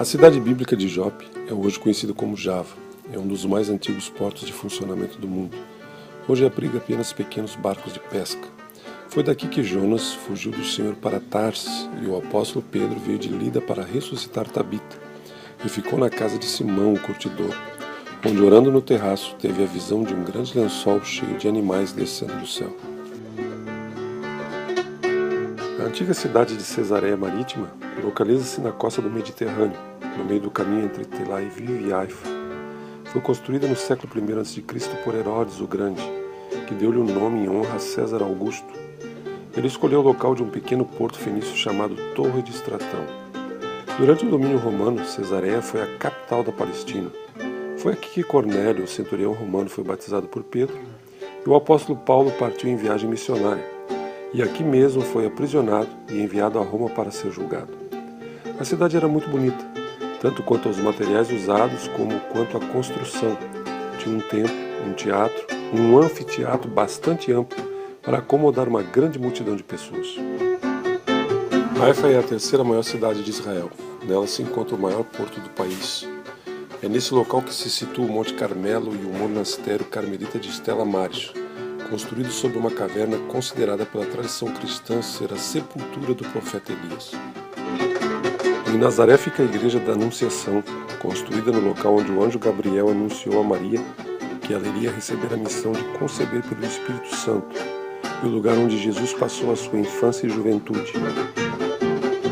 A cidade bíblica de Jope é hoje conhecida como Java. É um dos mais antigos portos de funcionamento do mundo. Hoje abriga apenas pequenos barcos de pesca. Foi daqui que Jonas fugiu do Senhor para Tarsis e o apóstolo Pedro veio de Lida para ressuscitar Tabita e ficou na casa de Simão, o curtidor, onde, orando no terraço, teve a visão de um grande lençol cheio de animais descendo do céu. A antiga cidade de Cesareia Marítima localiza-se na costa do Mediterrâneo, no meio do caminho entre Tel Aviv e Haifa. Foi construída no século I a.C. por Herodes o Grande, que deu-lhe o nome em honra a César Augusto. Ele escolheu o local de um pequeno porto fenício chamado Torre de Estratão. Durante o domínio romano, Cesareia foi a capital da Palestina. Foi aqui que Cornélio, o centurião romano, foi batizado por Pedro, e o apóstolo Paulo partiu em viagem missionária. E aqui mesmo foi aprisionado e enviado a Roma para ser julgado. A cidade era muito bonita, tanto quanto aos materiais usados como quanto à construção. Tinha um templo, um teatro, um anfiteatro bastante amplo para acomodar uma grande multidão de pessoas. Haifa é a terceira maior cidade de Israel. Nela se encontra o maior porto do país. É nesse local que se situa o Monte Carmelo e o monastério carmelita de Stella Maris, construído sobre uma caverna considerada pela tradição cristã ser a sepultura do profeta Elias. Em Nazaré fica a Igreja da Anunciação, construída no local onde o anjo Gabriel anunciou a Maria que ela iria receber a missão de conceber pelo Espírito Santo, e o lugar onde Jesus passou a sua infância e juventude.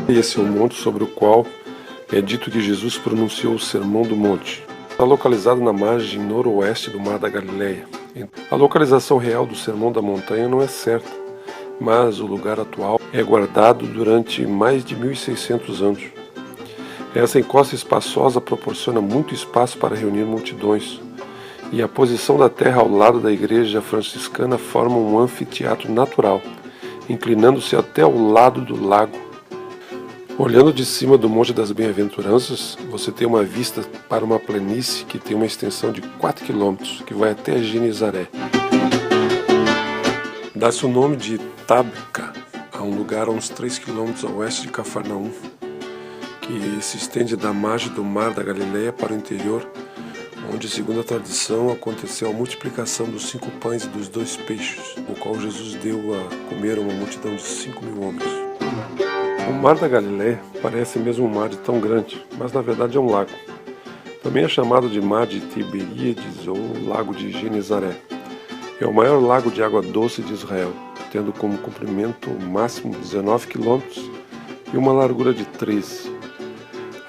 Esse é o monte sobre o qual é dito que Jesus pronunciou o Sermão do Monte. Está localizado na margem noroeste do Mar da Galileia. A localização real do Sermão da Montanha não é certa, mas o lugar atual é guardado durante mais de 1600 anos. Essa encosta espaçosa proporciona muito espaço para reunir multidões, e a posição da terra ao lado da igreja franciscana forma um anfiteatro natural, inclinando-se até o lado do lago. Olhando de cima do Monte das Bem-aventuranças, você tem uma vista para uma planície que tem uma extensão de 4 km, que vai até Genizaré. Dá-se o nome de Tabca, a um lugar a uns 3 km a oeste de Cafarnaum, que se estende da margem do Mar da Galileia para o interior, onde, segundo a tradição, aconteceu a multiplicação dos 5 pães e dos 2 peixes, o qual Jesus deu a comer a uma multidão de 5.000 homens. O Mar da Galileia parece mesmo um mar de tão grande, mas na verdade é um lago. Também é chamado de Mar de Tiberíades ou Lago de Genezaré. É o maior lago de água doce de Israel, tendo como comprimento máximo 19 km e uma largura de 13.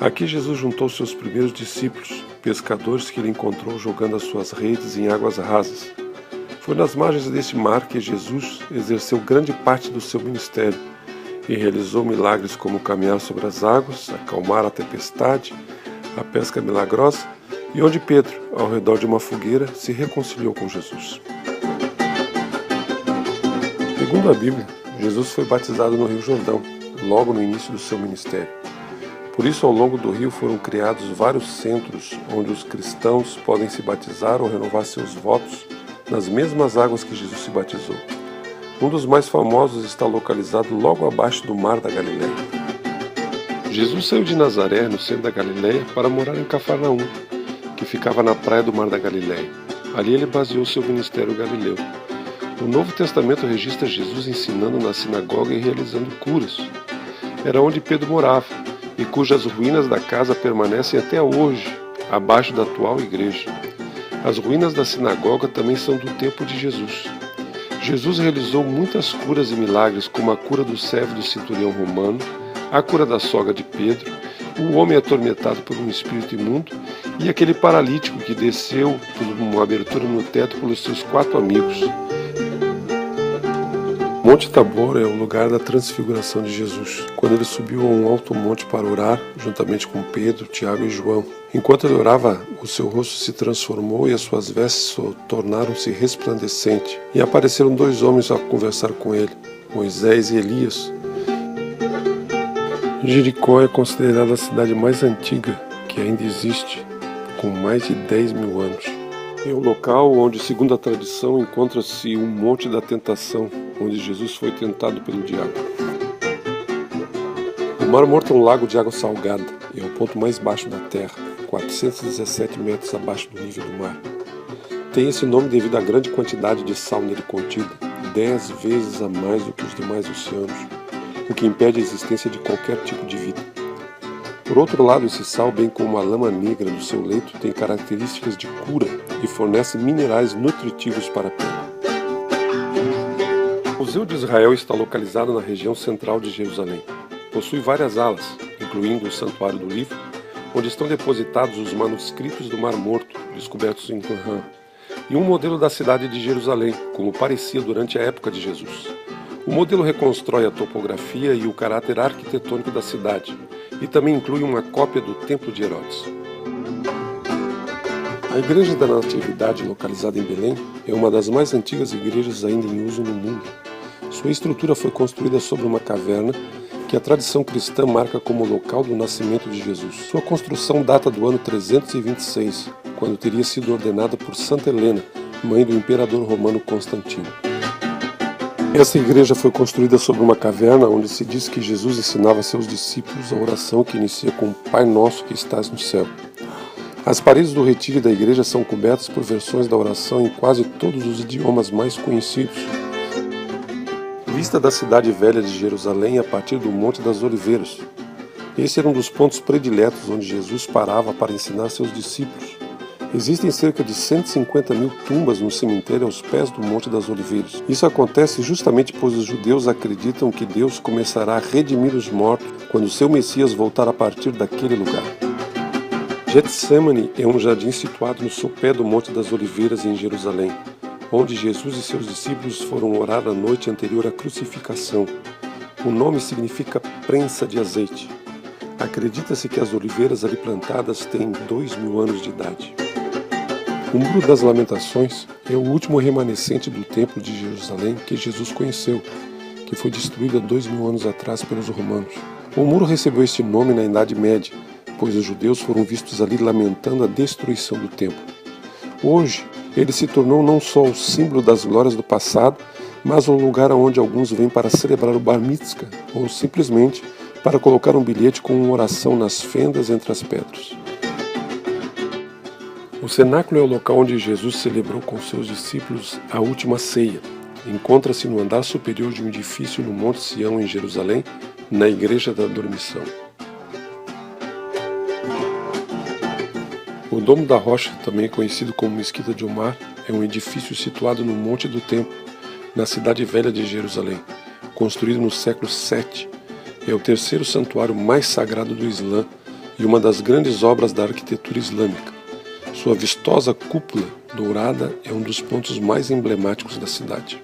Aqui Jesus juntou seus primeiros discípulos, pescadores que ele encontrou jogando as suas redes em águas rasas. Foi nas margens deste mar que Jesus exerceu grande parte do seu ministério e realizou milagres como caminhar sobre as águas, acalmar a tempestade, a pesca milagrosa, e onde Pedro, ao redor de uma fogueira, se reconciliou com Jesus. Segundo a Bíblia, Jesus foi batizado no Rio Jordão, logo no início do seu ministério. Por isso, ao longo do rio foram criados vários centros onde os cristãos podem se batizar ou renovar seus votos nas mesmas águas que Jesus se batizou. Um dos mais famosos está localizado logo abaixo do Mar da Galileia. Jesus saiu de Nazaré, no centro da Galileia, para morar em Cafarnaum, que ficava na praia do Mar da Galileia. Ali ele baseou seu ministério galileu. O Novo Testamento registra Jesus ensinando na sinagoga e realizando curas. Era onde Pedro morava, e cujas ruínas da casa permanecem até hoje, abaixo da atual igreja. As ruínas da sinagoga também são do tempo de Jesus. Jesus realizou muitas curas e milagres, como a cura do servo do centurião romano, a cura da sogra de Pedro, o homem atormentado por um espírito imundo e aquele paralítico que desceu por uma abertura no teto pelos seus 4 amigos. Monte Tabor é o lugar da transfiguração de Jesus, quando ele subiu a um alto monte para orar, juntamente com Pedro, Tiago e João. Enquanto ele orava, o seu rosto se transformou e as suas vestes tornaram-se resplandecentes, e apareceram 2 homens a conversar com ele, Moisés e Elias. Jericó é considerada a cidade mais antiga que ainda existe, com mais de 10.000 anos. É o local onde, segundo a tradição, encontra-se um Monte da Tentação, onde Jesus foi tentado pelo diabo. O Mar Morto é um lago de água salgada e é o ponto mais baixo da Terra, 417 metros abaixo do nível do mar. Tem esse nome devido à grande quantidade de sal nele contida, 10 vezes a mais do que os demais oceanos, o que impede a existência de qualquer tipo de vida. Por outro lado, esse sal, bem como a lama negra do seu leito, tem características de cura e fornece minerais nutritivos para a pele. O Museu de Israel está localizado na região central de Jerusalém. Possui várias alas, incluindo o Santuário do Livro, onde estão depositados os manuscritos do Mar Morto, descobertos em Qumran, e um modelo da cidade de Jerusalém, como parecia durante a época de Jesus. O modelo reconstrói a topografia e o caráter arquitetônico da cidade, e também inclui uma cópia do Templo de Herodes. A Igreja da Natividade, localizada em Belém, é uma das mais antigas igrejas ainda em uso no mundo. Sua estrutura foi construída sobre uma caverna que a tradição cristã marca como local do nascimento de Jesus. Sua construção data do ano 326, quando teria sido ordenada por Santa Helena, mãe do imperador romano Constantino. Essa igreja foi construída sobre uma caverna onde se diz que Jesus ensinava a seus discípulos a oração que inicia com Pai Nosso que estás no céu. As paredes do retiro da igreja são cobertas por versões da oração em quase todos os idiomas mais conhecidos. Vista da cidade velha de Jerusalém a partir do Monte das Oliveiras. Esse era um dos pontos prediletos onde Jesus parava para ensinar seus discípulos. Existem cerca de 150 mil tumbas no cemitério aos pés do Monte das Oliveiras. Isso acontece justamente pois os judeus acreditam que Deus começará a redimir os mortos quando seu Messias voltar a partir daquele lugar. Getsemane é um jardim situado no sopé do Monte das Oliveiras em Jerusalém, onde Jesus e seus discípulos foram orar a noite anterior à crucificação. O nome significa prensa de azeite. Acredita-se que as oliveiras ali plantadas têm 2000 anos de idade. O Muro das Lamentações é o último remanescente do Templo de Jerusalém que Jesus conheceu, que foi destruído há 2000 anos atrás pelos romanos. O muro recebeu este nome na Idade Média, pois os judeus foram vistos ali lamentando a destruição do templo. Hoje, ele se tornou não só o símbolo das glórias do passado, mas um lugar onde alguns vêm para celebrar o Bar Mitzvah, ou simplesmente para colocar um bilhete com uma oração nas fendas entre as pedras. O cenáculo é o local onde Jesus celebrou com seus discípulos a última ceia. Encontra-se no andar superior de um edifício no Monte Sião, em Jerusalém, na Igreja da Dormição. O Domo da Rocha, também conhecido como Mesquita de Omar, é um edifício situado no Monte do Templo, na cidade velha de Jerusalém, construído no século VII. É o terceiro santuário mais sagrado do Islã e uma das grandes obras da arquitetura islâmica. Sua vistosa cúpula dourada é um dos pontos mais emblemáticos da cidade.